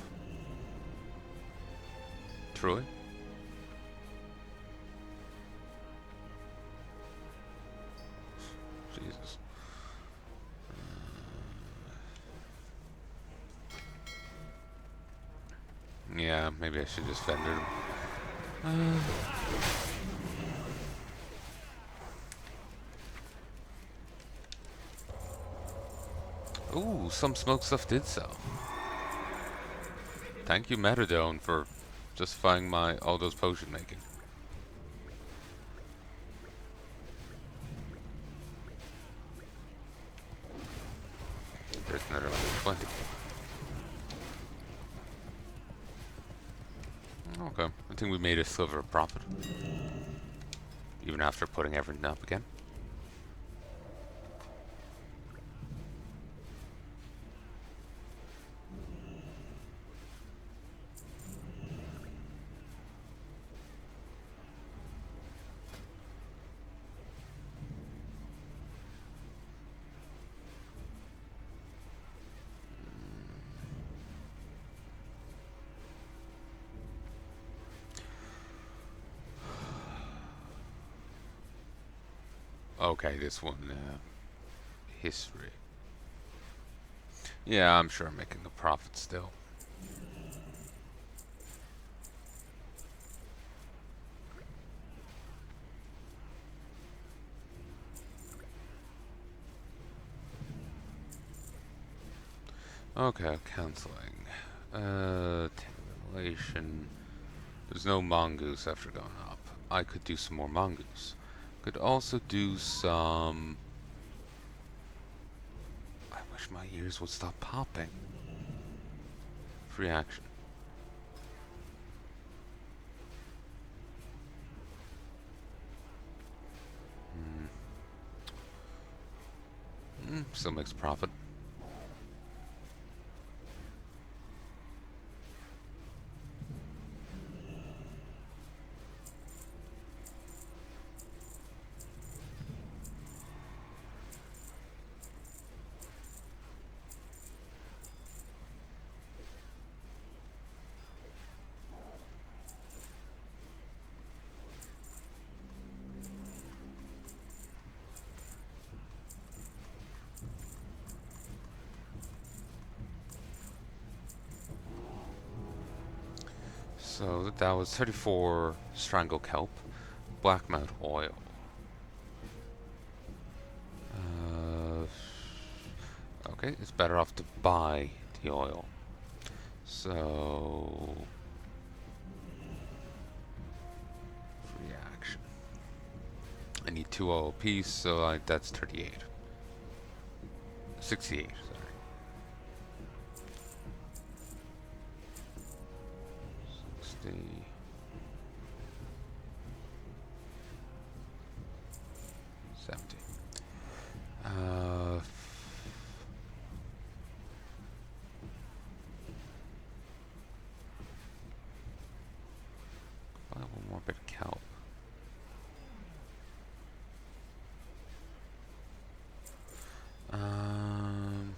Truly? Jesus. Yeah, maybe I should just fender him. Ooh, some smoke stuff did sell. Thank you, Metadone, for justifying my all those potion making. There's another 120. Okay, I think we made a sliver of profit. Even after putting everything up again. Okay, this one, history. Yeah, I'm sure I'm making a profit still. Okay, canceling. Temulation. There's no mongoose after going up. I could do some more mongoose. Could also do some... I wish my ears would stop popping. Free action. Still makes profit. So that was 34 strangle kelp, blackmouth oil. Okay, it's better off to buy the oil. So reaction. I need 2 oil apiece, so that's 38. 68, sorry. 60. 70. Buy one more bit of kelp. Um,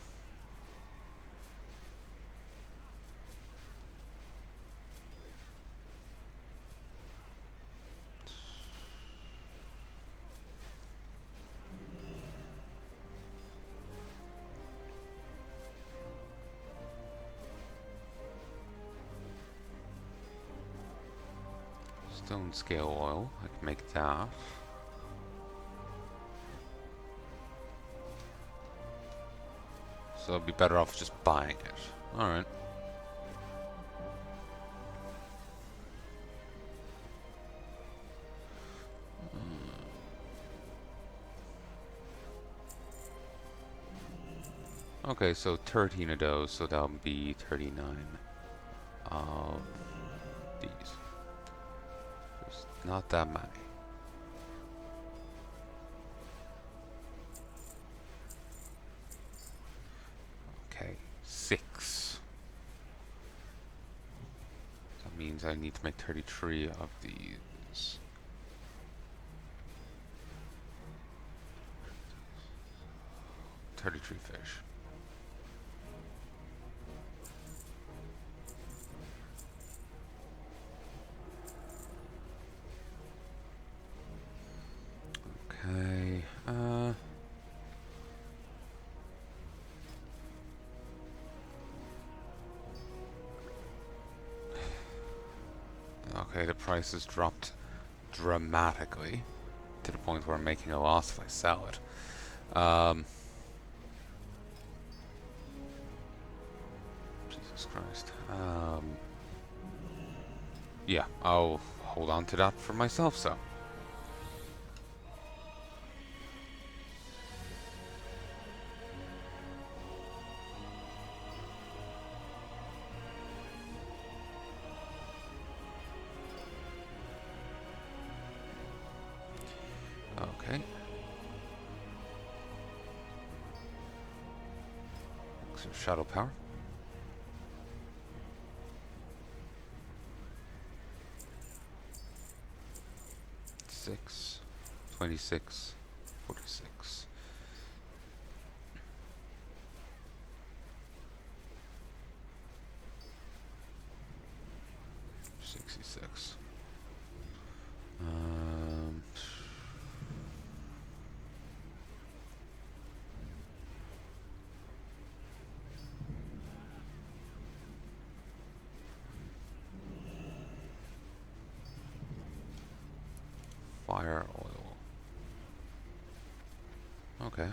Stone scale oil. I can make that. So I'd be better off just buying it. Alright. Okay, so 13 of those, so that would be 39 of these. There's not that many. Okay, 6. That means I need to make 33 of these. $33 fish. Okay, okay, the price has dropped dramatically to the point where I'm making a loss if I sell it. Jesus Christ. Yeah, I'll hold on to that for myself, so. Okay. So shadow power. Six, 26, 46. $66. Fire oil. Okay.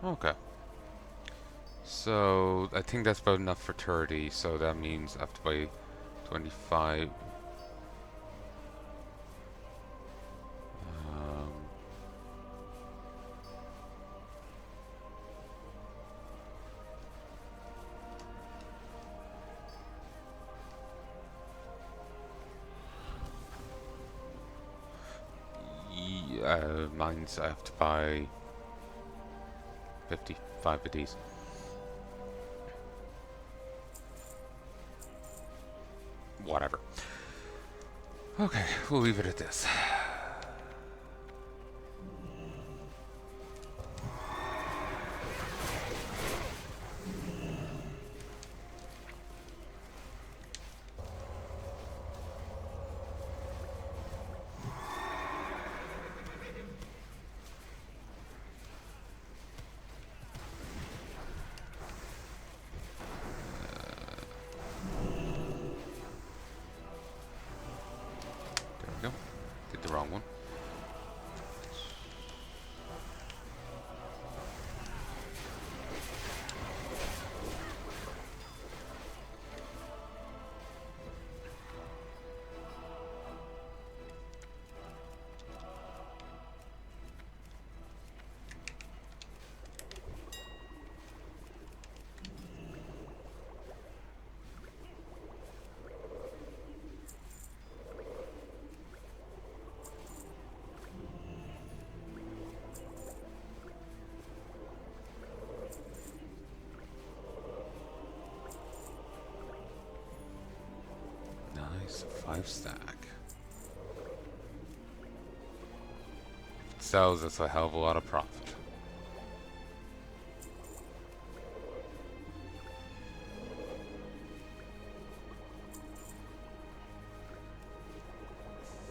Okay. So I think that's about enough for 30, so that means I have to buy 25. Um, Mine's I have to buy 55 of these. Whatever. Okay, we'll leave it at this. There we go. Did the wrong one. Nice, 5 stack. Sells us a hell of a lot of profit.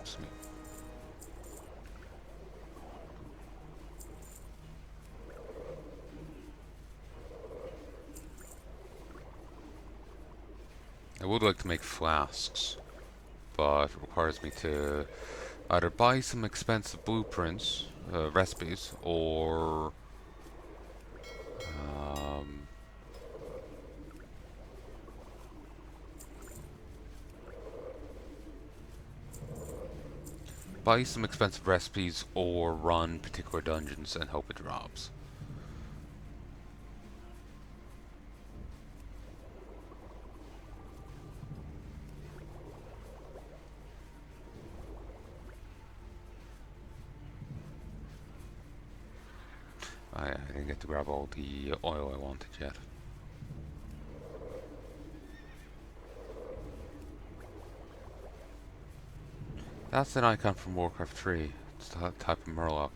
Sweet. I would like to make flasks, but it requires me to either buy some expensive blueprints, recipes, or buy some expensive recipes or run particular dungeons and hope it drops. I didn't get to grab all the oil I wanted yet. That's an icon from Warcraft 3. It's the type of Murloc.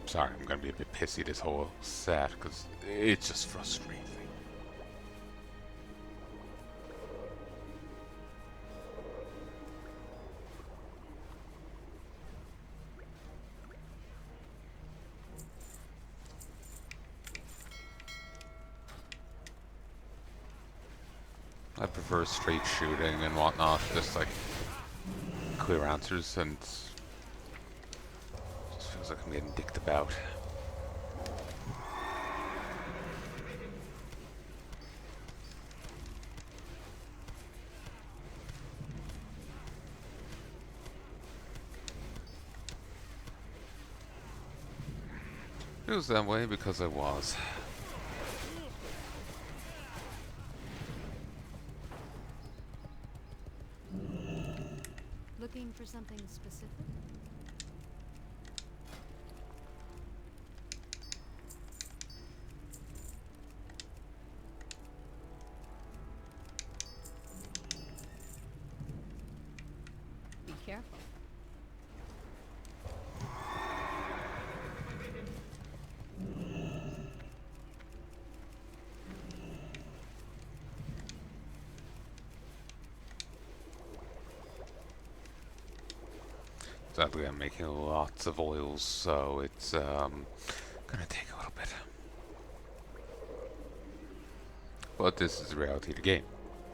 Sorry, I'm gonna be a bit pissy this whole set, because it's just frustrating. I prefer straight shooting and whatnot, just like clear answers, and just feels like I'm getting dicked about. It was that way because I was. Looking for something specific? Be careful. Sadly, I'm making lots of oils, so it's gonna take a little bit. But this is the reality of the game.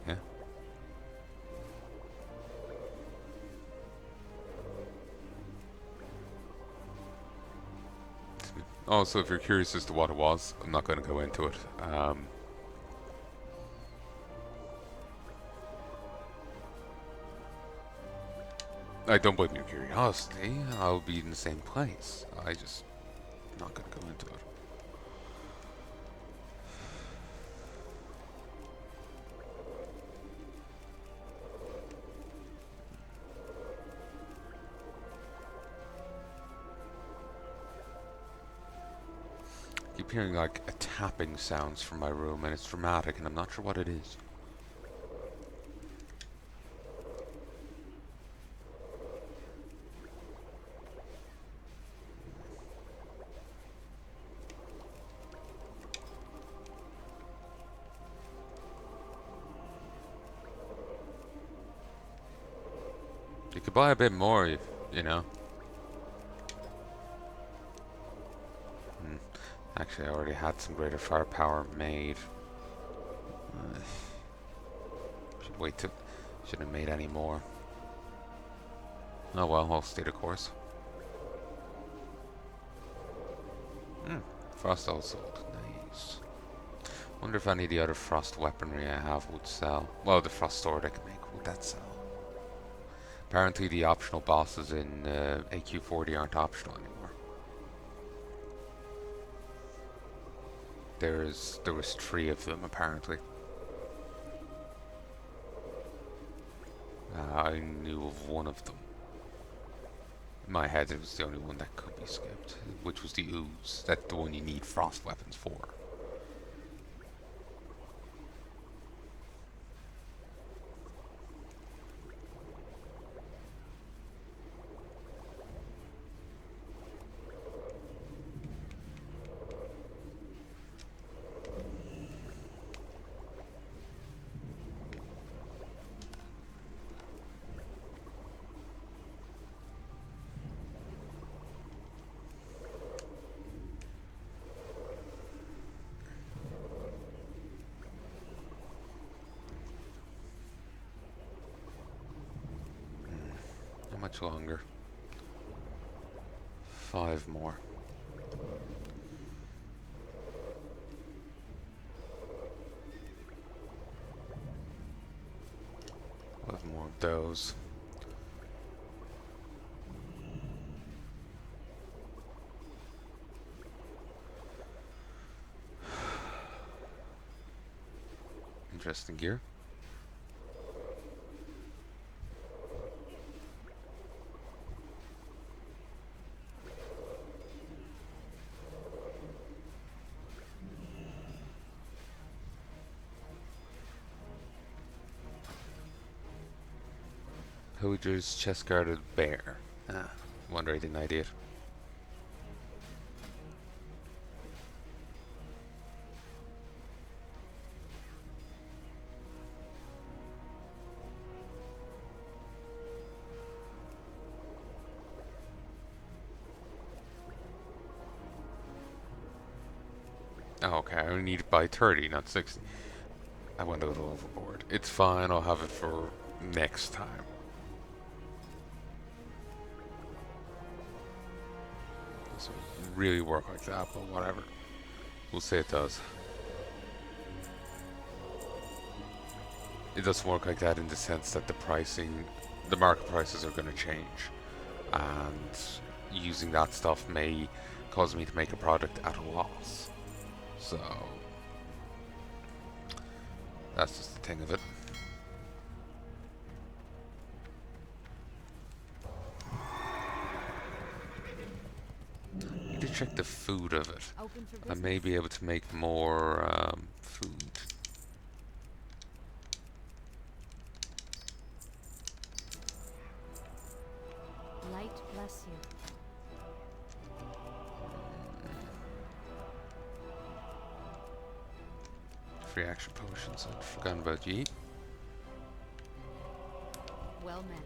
Yeah. Also, if you're curious as to what it was, I'm not going to go into it. I don't blame your curiosity. I'll be in the same place. I just not going to go into it. I keep hearing like a tapping sounds from my room, and it's dramatic, and I'm not sure what it is. You could buy a bit more, you know. Actually, I already had some greater firepower made. Should wait to. Shouldn't have made any more. Oh well, I'll stay the course. Frost also nice. Wonder if any of the other frost weaponry I have would sell. Well, the frost sword I can make, would that sell? Apparently the optional bosses in AQ40 aren't optional anymore. There was 3 of them apparently. I knew of one of them. In my head it was the only one that could be skipped, which was the ooze. That's the one you need frost weapons for. How much longer? 5 more. Love more of those. Interesting gear. Pillager's chest guarded bear. Wonder I didn't idea it. Oh, okay, I only need it by 30, not 60. I went a little overboard. It's fine, I'll have it for next time. Doesn't really work like that, but whatever. We'll say it does. It doesn't work like that in the sense that the market prices are going to change. And using that stuff may cause me to make a product at a loss. So, that's just the thing of it. Need to check the food of it. Open for I business. may be able to make more food. Light bless you. Free action potions. I'd forgotten about ye. Well met.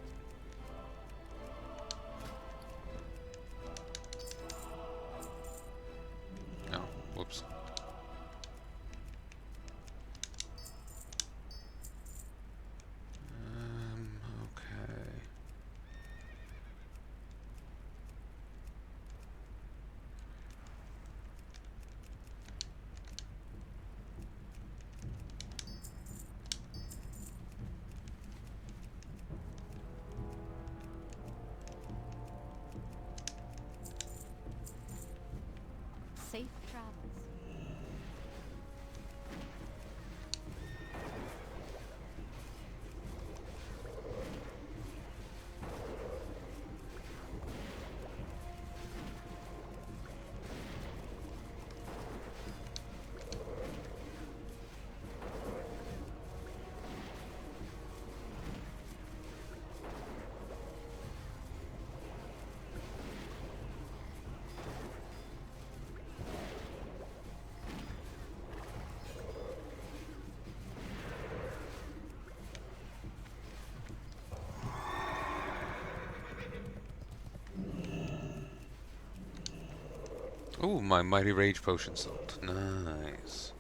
Ooh, my mighty rage potion sold. Nice.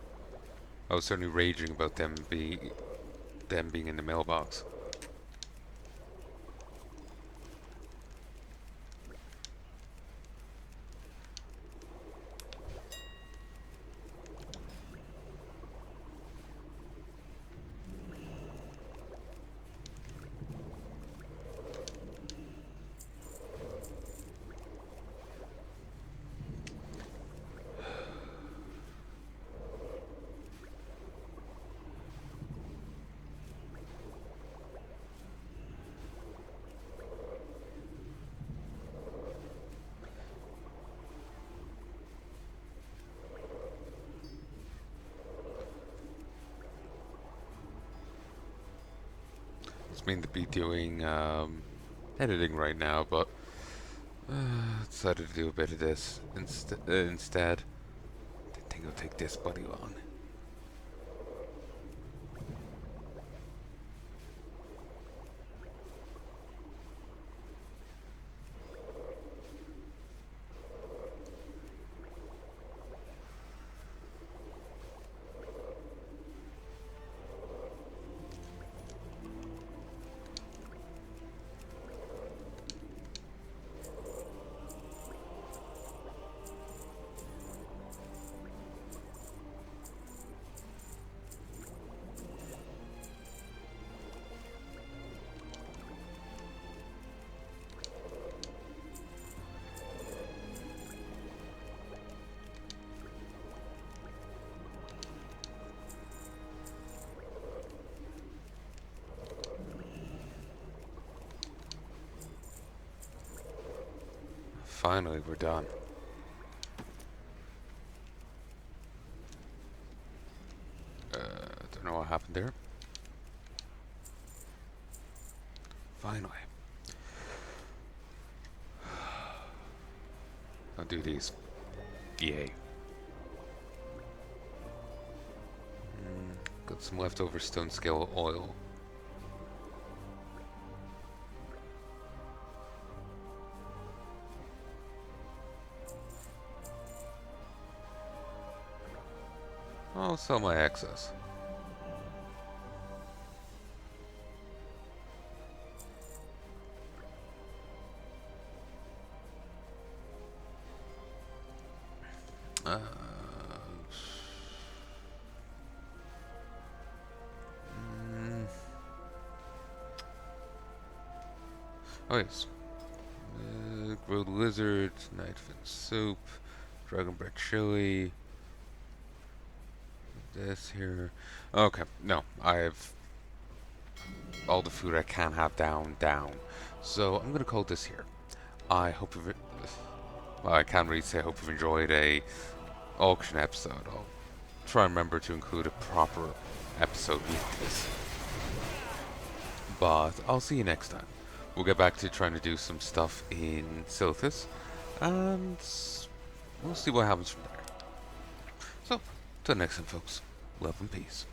I was certainly raging about them being in the mailbox. It's mean to be doing editing right now, but decided to do a bit of this instead. Didn't think it'll take this bloody long. Finally, we're done. Don't know what happened there. Finally. I'll do these. Yay. Got some leftover stone scale oil. I'll sell my excess. Uh, oh yes. Grilled lizard, knifefin soup, dragon bread chili. This here. Okay, no, I have all the food I can have down. So I'm gonna call this here. I hope you've. Well, I can't really say I hope you've enjoyed a auction episode. I'll try and remember to include a proper episode with this. But I'll see you next time. We'll get back to trying to do some stuff in Silithus, and we'll see what happens from there. So, till next time, folks. Love and peace.